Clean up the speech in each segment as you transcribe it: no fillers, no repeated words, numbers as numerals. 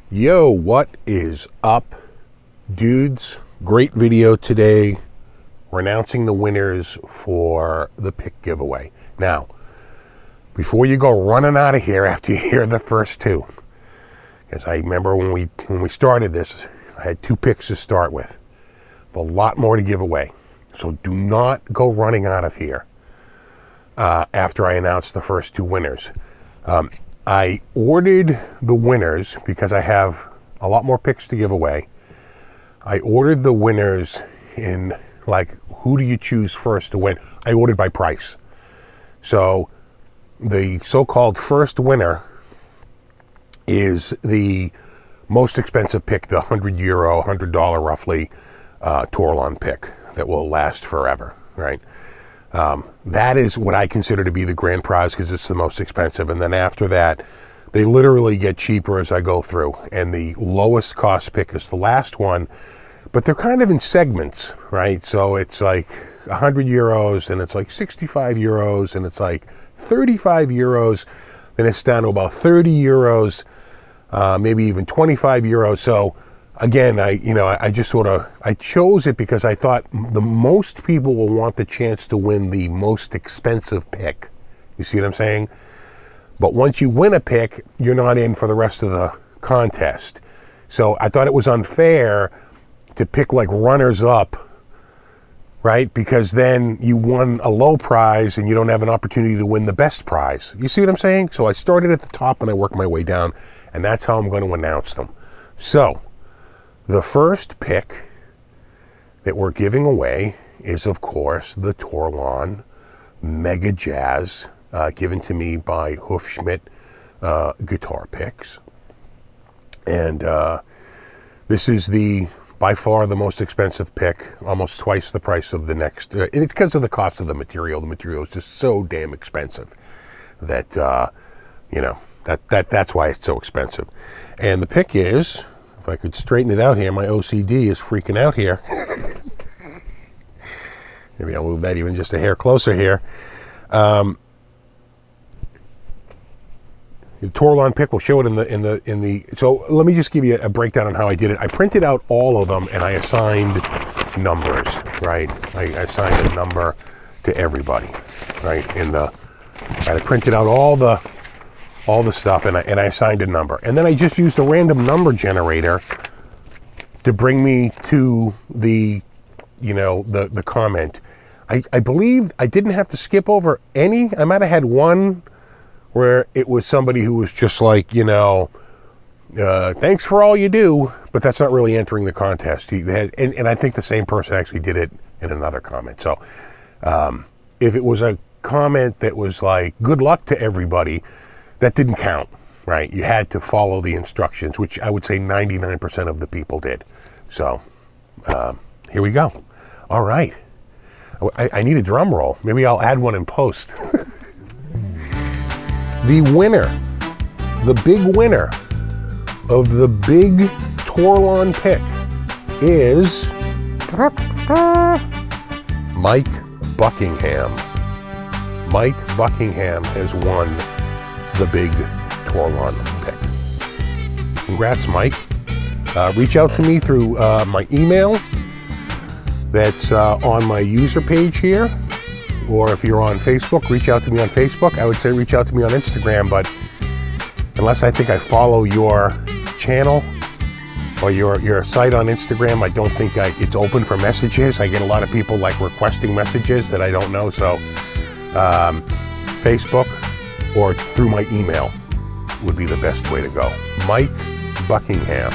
Yo, what is up, dudes? Great video today. We're announcing the winners for the pick giveaway. Now, before you go running out of here after you hear the first two, because I remember when we started this, I had 2 picks to start with, but a lot more to give away. So do not go running out of here after I announce the first 2 winners. I ordered the winners because I have a lot more picks to give away. I ordered the winners in, like, who do you choose first to win? I ordered by price. So the so-called first winner is the most expensive pick, the €100, $100 roughly Torlon pick that will last forever, right? That is what I consider to be the grand prize because it's the most expensive. And then after that, they literally get cheaper as I go through. And the lowest cost pick is the last one, but they're kind of in segments, right? So it's like €100 and it's like €65 and it's like €35. Then it's down to about €30, maybe even €25. So again, I just sort of, I chose it because I thought the most people will want the chance to win the most expensive pick. You see what I'm saying? But once you win a pick, you're not in for the rest of the contest. So I thought it was unfair to pick like runners up, right? Because then you won a low prize and you don't have an opportunity to win the best prize. You see what I'm saying? So I started at the top and I worked my way down, and that's how I'm going to announce them. So the first pick that we're giving away is, of course, the Torlon Mega Jazz, given to me by Hufschmidt Guitar Picks. And this is by far the most expensive pick, almost twice the price of the next. And it's because of the cost of the material. The material is just so damn expensive that, that's why it's so expensive. And the pick is, if I could straighten it out here, my OCD is freaking out here. Maybe I'll move that even just a hair closer here. The Torlon pick, we'll show it in the. So let me just give you a breakdown on how I did it. I printed out all of them and I assigned numbers, right? I assigned a number to everybody, right? And I printed out all the stuff and I assigned a number. And then I just used a random number generator to bring me to the comment. I believe I didn't have to skip over any. I might have had one where it was somebody who was just like, thanks for all you do, but that's not really entering the contest. And I think the same person actually did it in another comment. So if it was a comment that was like, good luck to everybody, that didn't count, right? You had to follow the instructions, which I would say 99% of the people did. So here we go. All right. I need a drum roll. Maybe I'll add one in post. The winner, the big winner of the big Torlon pick is Mike Buckingham. Mike Buckingham has won the big Torlon pick. Congrats, Mike. Reach out to me through my email that's on my user page here, or if you're on Facebook, reach out to me on Facebook. I would say reach out to me on Instagram, but unless I think I follow your channel or your site on Instagram, I don't think it's open for messages. I get a lot of people like requesting messages that I don't know, so Facebook or through my email would be the best way to go. Mike Buckingham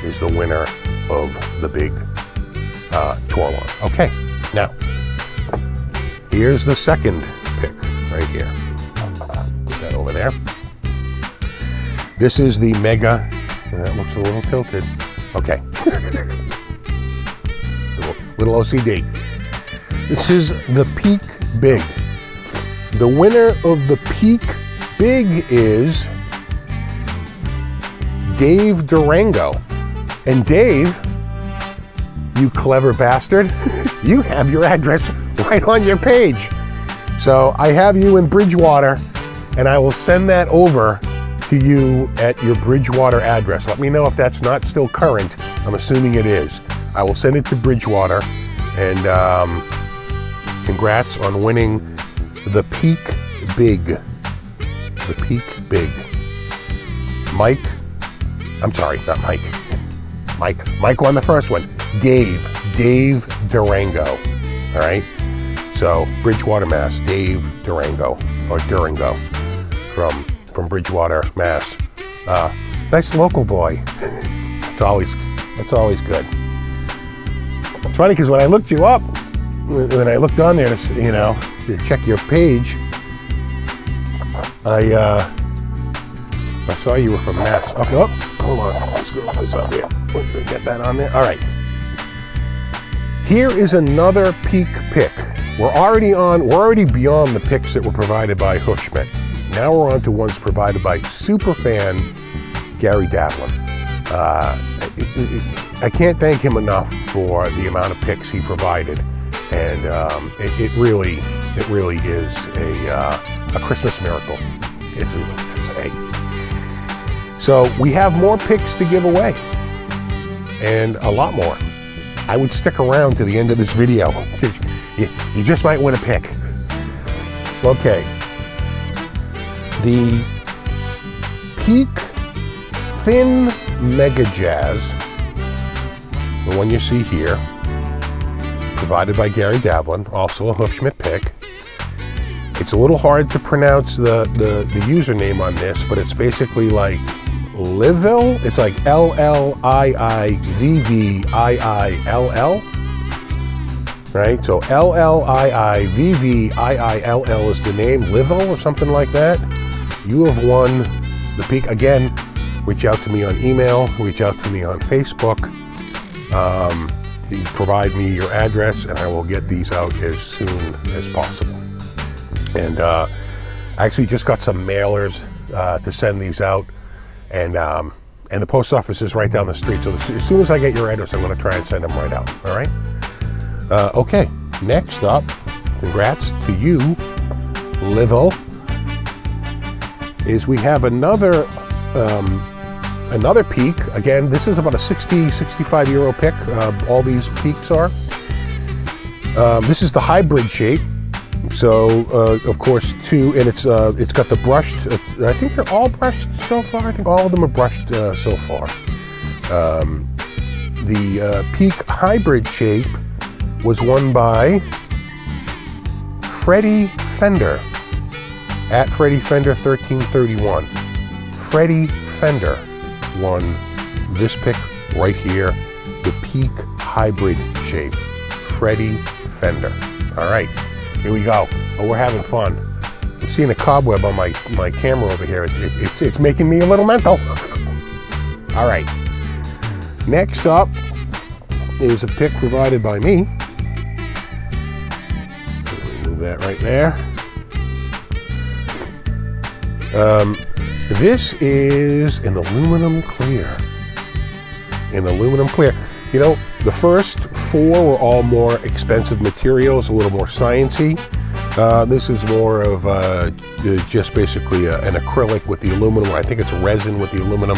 is the winner of the big Torlon. Okay, now here's the second pick right here. Put that over there. This is the Mega. That looks a little tilted. Okay. little OCD. This is the Peak Big. The winner of the Peak Big is Dave Durango. And Dave, you clever bastard, you have your address right on your page. So I have you in Bridgewater, and I will send that over to you at your Bridgewater address. Let me know if that's not still current. I'm assuming it is. I will send it to Bridgewater, and congrats on winning the Peak Big. The Peak Big. Mike, I'm sorry, not Mike. Mike won the first one. Dave Durango. All right. So Bridgewater, Mass. Dave Durango from Bridgewater, Mass. Nice local boy. It's always good. It's funny because when I looked you up, when I looked on there to check your page, I saw you were from Mass. Oh, hold on. Let's scroll this up here. Get that on there. All right. Here is another Peak pick. We're already beyond the picks that were provided by Hufschmidt. Now we're on to ones provided by superfan Gary Davlin. I can't thank him enough for the amount of picks he provided, and it really is a Christmas miracle. It's to say. So we have more picks to give away, and a lot more. I would stick around to the end of this video because you just might win a pick. Okay. The Peak Thin Mega Jazz, the one you see here, provided by Gary Davlin, also a Hufschmidt pick. It's a little hard to pronounce the username on this, but it's basically like Livil. It's like LLIIVVIILL. Right? So LLIIVVIILL is the name, Livil or something like that. You have won the Peak. Again, reach out to me on email, reach out to me on Facebook. You provide me your address and I will get these out as soon as possible. And I actually just got some mailers to send these out. And the post office is right down the street. So as soon as I get your address, I'm going to try and send them right out. All right? Okay, next up, congrats to you, Livil, is we have another Peak. Again, this is about a 65-euro pick. All these Peaks are. This is the hybrid shape. So, of course, and it's got the brushed. I think they're all brushed so far. I think all of them are brushed so far. The Peak hybrid shape was won by Freddie Fender at Freddie Fender 1331. Freddie Fender won this pick right here, the Peak hybrid shape. Freddie Fender. All right, here we go. Oh, we're having fun. I'm seeing a cobweb on my camera over here. It's making me a little mental. All right. Next up is a pick provided by me. Move that right there. This is an aluminum clear. An aluminum clear. You know, the first four were all more expensive materials, a little more sciencey. This is more of just basically an acrylic with the aluminum. I think it's resin with the aluminum.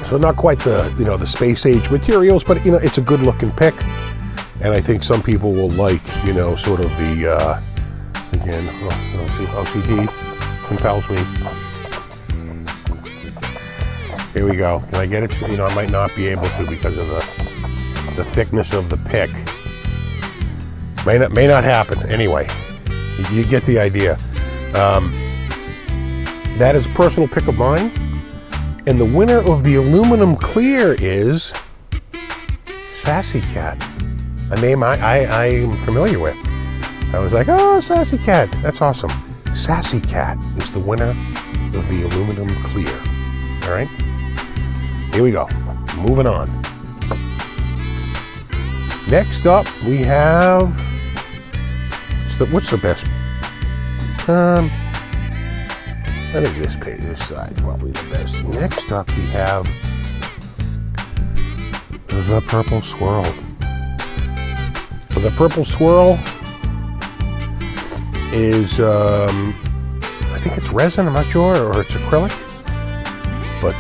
So not quite the space age materials, but it's a good looking pick. And I think some people will like, sort of the, again, OCD compels me. Here we go. Can I get it? I might not be able to because of the thickness of the pick. May not happen. Anyway, you get the idea. That is a personal pick of mine. And the winner of the aluminum clear is Sassy Cat, a name I am familiar with. I was like, oh, Sassy Cat, that's awesome. Sassy Cat is the winner of the aluminum clear. All right, here we go. Moving on. Next up, we have, what's the best? I think this side is probably the best. Next up, we have the Purple Swirl. The Purple Swirl is, I think it's resin, I'm not sure, or it's acrylic. But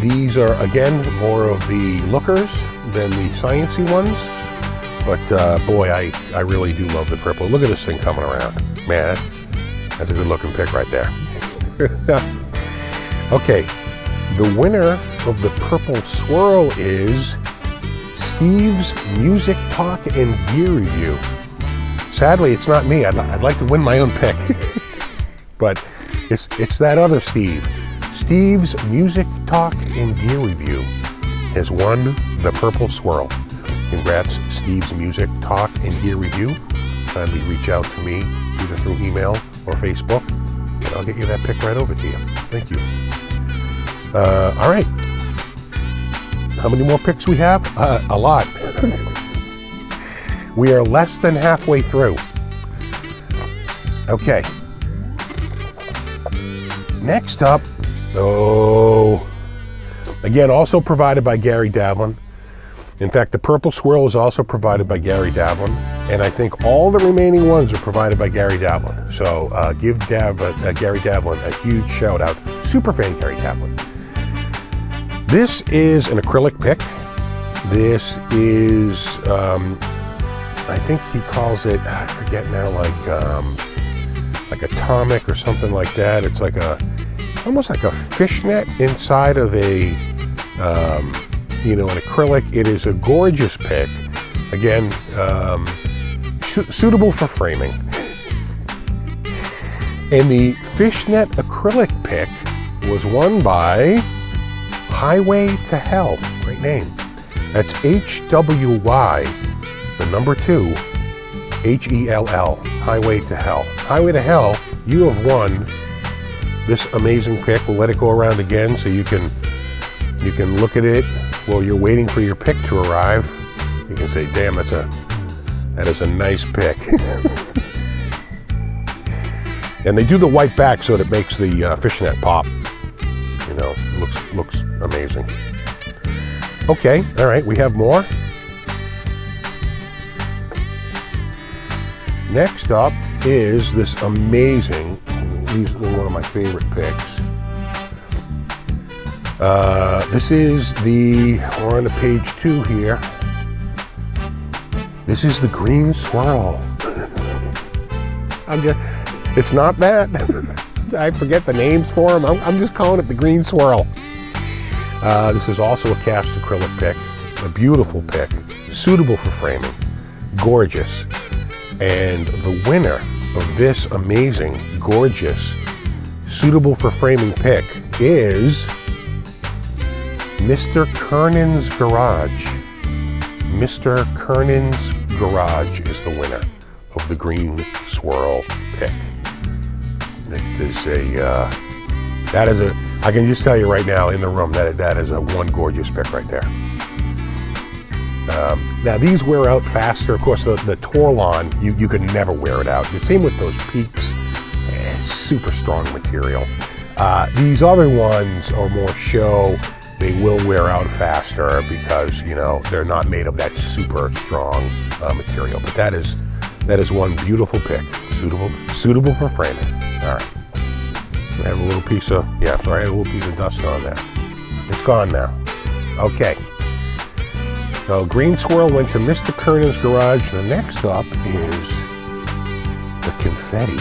these are, again, more of the lookers than the sciencey ones. But boy, I really do love the purple. Look at this thing coming around. Man, that's a good looking pick right there. Okay, the winner of the purple swirl is Steve's Music Talk and Gear Review. Sadly, it's not me. I'd like to win my own pick. But it's that other Steve. Steve's Music Talk and Gear Review has won the purple swirl. Congrats, Steve's Music Talk and Gear Review. Kindly reach out to me either through email or Facebook, and I'll get you that pick right over to you. Thank you. All right. How many more picks we have? A lot. We are less than halfway through. Okay. Next up, again, also provided by Gary Davlin. In fact, the purple swirl is also provided by Gary Davlin, and I think all the remaining ones are provided by Gary Davlin. So give Gary Davlin a huge shout out. Superfan Gary Davlin. This is an acrylic pick. This is, I think he calls it, I forget now, like atomic or something like that. It's like almost like a fishnet inside of a, an acrylic. It is a gorgeous pick. Again, suitable for framing. And the fishnet acrylic pick was won by Highway to Hell. Great name. That's HWY, the number 2, HELL. Highway to Hell. Highway to Hell, you have won this amazing pick. We'll let it go around again so you can look at it while you're waiting for your pick to arrive. You can say, damn, that is a nice pick. And they do the white back so that it makes the fishnet pop. You know, looks amazing. Okay, all right, we have more. Next up is this amazing, these are one of my favorite picks. This is we're on to page 2 here. This is the green swirl. It's not that. I forget the names for them. I'm just calling it the green swirl. This is also a cast acrylic pick, a beautiful pick, suitable for framing, gorgeous. And the winner of this amazing, gorgeous, suitable for framing pick is Mr. Kernan's Garage. Mr. Kernan's Garage is the winner of the green swirl pick. It is I can just tell you right now in the room that is a one gorgeous pick right there. Now these wear out faster. Of course, the Torlon, you could never wear it out. The same with those Peaks, super strong material. These other ones are more show. They will wear out faster because, they're not made of that super strong material. But that is one beautiful pick, suitable for framing. All right. I have a little piece of, I had a little piece of dust on there. It's gone now. Okay. So green swirl went to Mr. Kernan's Garage. The next up is the confetti.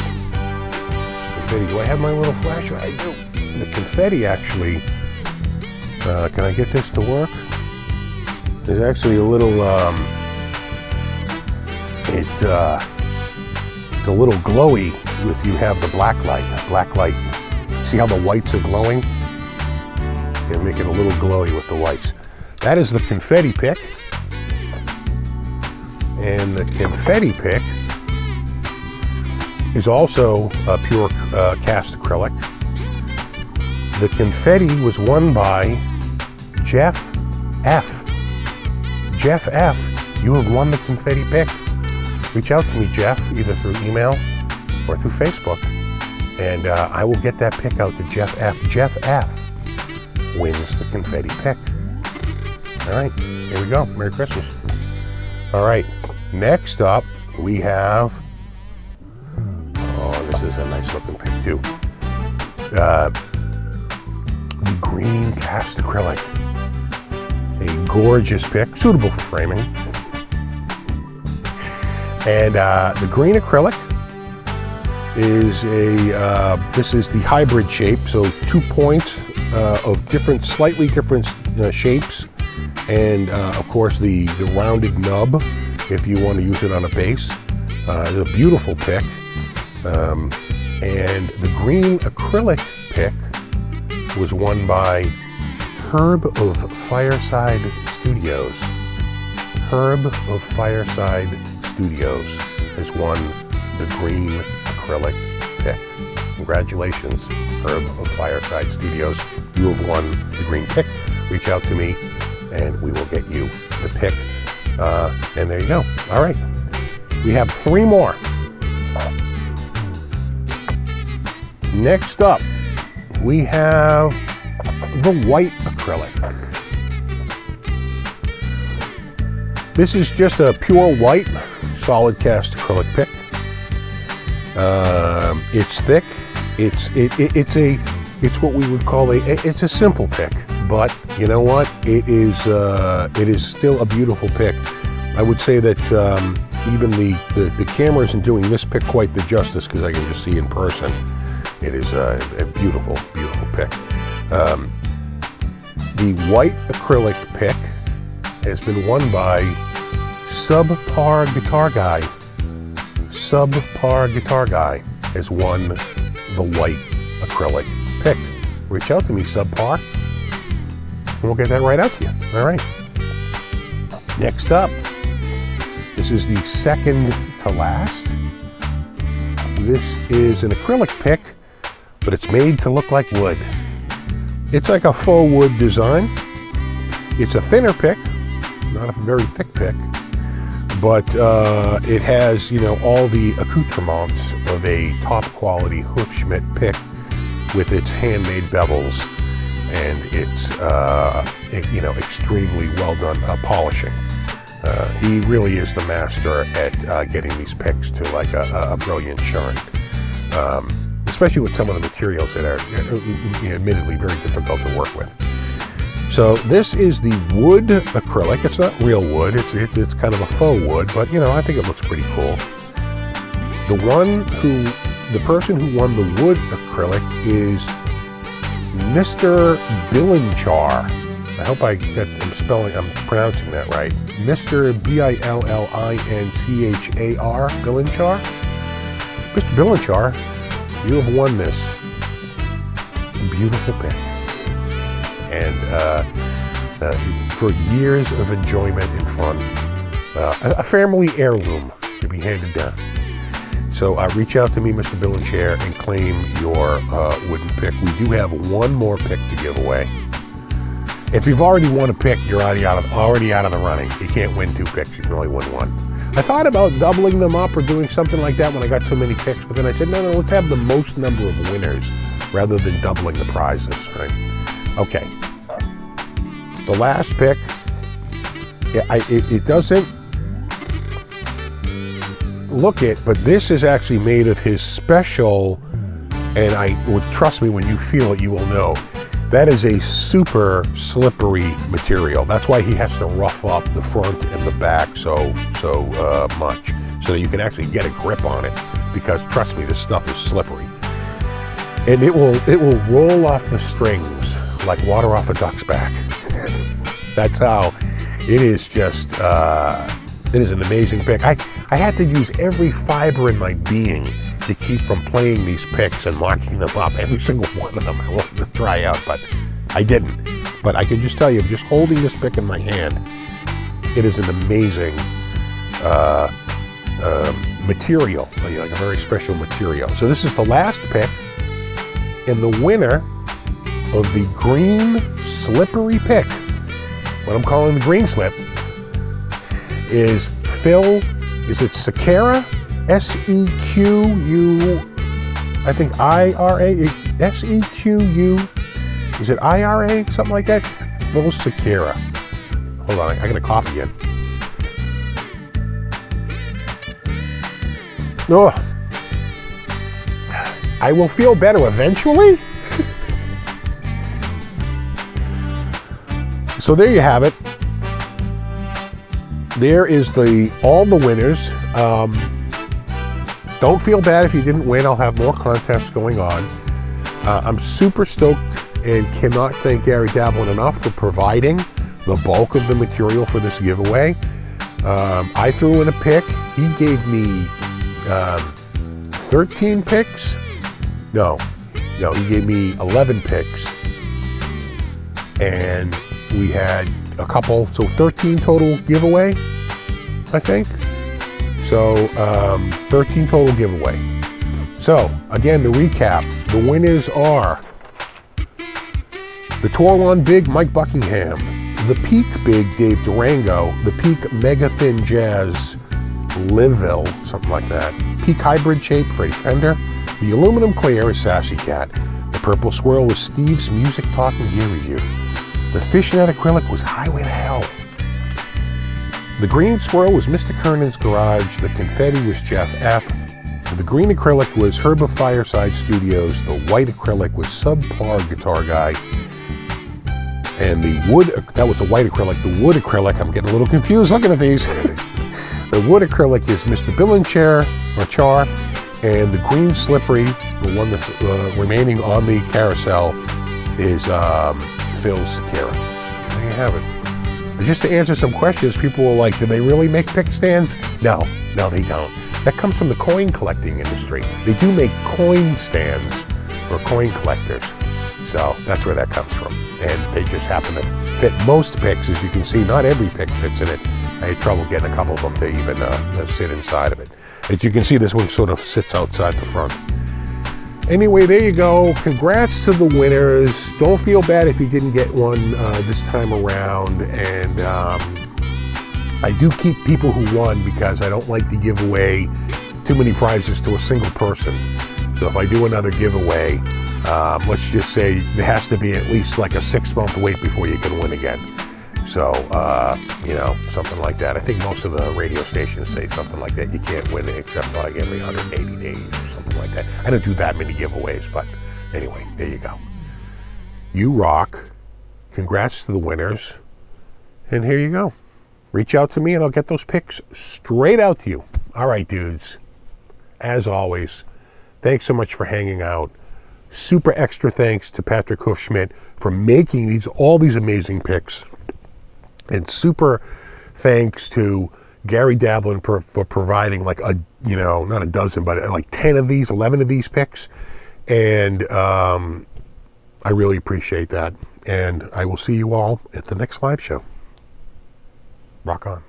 Do I have my little flashlight? I do. The confetti actually, can I get this to work? There's actually a little, it's a little glowy if you have the black light. See how the whites are glowing? You can make it a little glowy with the whites. That is the confetti pick. And the confetti pick is also a pure cast acrylic. The confetti was won by Jeff F. Jeff F., you have won the confetti pick. Reach out to me, Jeff, either through email or through Facebook, and I will get that pick out to Jeff F. Jeff F. wins the confetti pick. All right, here we go. Merry Christmas. All right, next up we have, this is a nice looking pick too. The green cast acrylic. A gorgeous pick, suitable for framing. And the green acrylic is this is the hybrid shape, so 2 points of slightly different shapes, and of course the rounded nub if you want to use it on a base. It's a beautiful pick, and the green acrylic pick was won by Herb of Fireside Studios. Herb of Fireside Studios has won the green acrylic pick. Congratulations, Herb of Fireside Studios. You have won the green pick. Reach out to me and we will get you the pick. And there you go. All right. We have 3 more. Next up, we have the white acrylic. This is just a pure white solid cast acrylic pick. It's thick. It's what we would call it's a simple pick, but you know what? It is still a beautiful pick. I would say that even the camera isn't doing this pick quite the justice, because I can just see in person. It is a beautiful, beautiful pick. The white acrylic pick has been won by Subpar Guitar Guy. Subpar Guitar Guy has won the white acrylic pick. Reach out to me, Subpar, and we'll get that right out to you. All right. Next up, this is the second to last. This is an acrylic pick, but it's made to look like wood. It's like a faux wood design. It's a thinner pick, not a very thick pick, but it has, all the accoutrements of a top quality Hufschmidt pick with its handmade bevels and its, extremely well done polishing. He really is the master at getting these picks to like a brilliant shine. Especially with some of the materials that are admittedly very difficult to work with. So this is the wood acrylic. It's not real wood. It's kind of a faux wood, but I think it looks pretty cool. The person who won the wood acrylic is Mr. Billinchar. I hope I'm pronouncing that right. Mr. Billinchar, Billinchar. Mr. Billinchar, you have won this beautiful pick, and for years of enjoyment and fun, a family heirloom to be handed down. So reach out to me, Mr. Billinchar, and claim your wooden pick. We do have 1 more pick to give away. If you've already won a pick, you're already out of the running. You can't win 2 picks. You can only win 1. I thought about doubling them up or doing something like that when I got so many picks, but then I said, no, let's have the most number of winners rather than doubling the prizes, right? Okay. The last pick, it doesn't look it, but this is actually made of his special, and trust me, when you feel it, you will know. That is a super slippery material. That's why he has to rough up the front and the back so much, so that you can actually get a grip on it. Because trust me, this stuff is slippery, and it will roll off the strings like water off a duck's back. That's how it is. Just it is an amazing pick. I had to use every fiber in my being to keep from playing these picks and marking them up. Every single one of them I wanted to try out, but I didn't. But I can just tell you, just holding this pick in my hand, it is an amazing material, like a very special material. So this is the last pick, and the winner of the green slippery pick, what I'm calling the green slip, is Phil, is it Sequeira? S-E-Q-U, I think I-R-A, S-E-Q-U, is it I-R-A, something like that? Phil Sequeira. Hold on, I got a cough again. I will feel better eventually. So there you have it. There is all the winners. Don't feel bad if you didn't win. I'll have more contests going on. I'm super stoked and cannot thank Gary Davlin enough for providing the bulk of the material for this giveaway. I threw in a pick. He gave me 13 picks. No, he gave me 11 picks. And we had a couple, so 13 total giveaway, I think. So 13 total giveaway. So again, to recap, the winners are the Tour-One Big Mike Buckingham, the Peak Big Dave Durango, the Peak Mega Thin Jazz Liveville, something like that, Peak Hybrid Shape Freddie Fender, the Aluminum Clear is Sassy Cat, the Purple Swirl was Steve's Music Talking Gear Review, the Fishnet Acrylic was Highway to Hell, the Green Swirl was Mr. Kernan's Garage, the Confetti was Jeff F., the Green Acrylic was Herb of Fireside Studios, the White Acrylic was Subpar Guitar Guy, and the wood, that was the White Acrylic, the Wood Acrylic, I'm getting a little confused looking at these. The Wood Acrylic is Mr. Bill and Char, and the Green Slippery, the one that's remaining on the carousel, is Phil Sakira. There you have it. And just to answer some questions, people were like, do they really make pick stands? No, they don't. That comes from the coin collecting industry. They do make coin stands for coin collectors. So that's where that comes from. And they just happen to fit most picks. As you can see, not every pick fits in it. I had trouble getting a couple of them to even sit inside of it. As you can see, this one sort of sits outside the front. Anyway, there you go. Congrats to the winners. Don't feel bad if you didn't get one this time around. And I do keep people who won because I don't like to give away too many prizes to a single person. So if I do another giveaway, let's just say there has to be at least like a 6-month wait before you can win again. So, something like that. I think most of the radio stations say something like that. You can't win it except like every 180 days or something like that. I don't do that many giveaways, but anyway, there you go. You rock. Congrats to the winners. And here you go. Reach out to me and I'll get those picks straight out to you. All right, dudes. As always, thanks so much for hanging out. Super extra thanks to Patrick Hoofschmidt for making all these amazing picks. And super thanks to Gary Davlin for providing like not a dozen, but like 10 of these, 11 of these picks. And I really appreciate that. And I will see you all at the next live show. Rock on.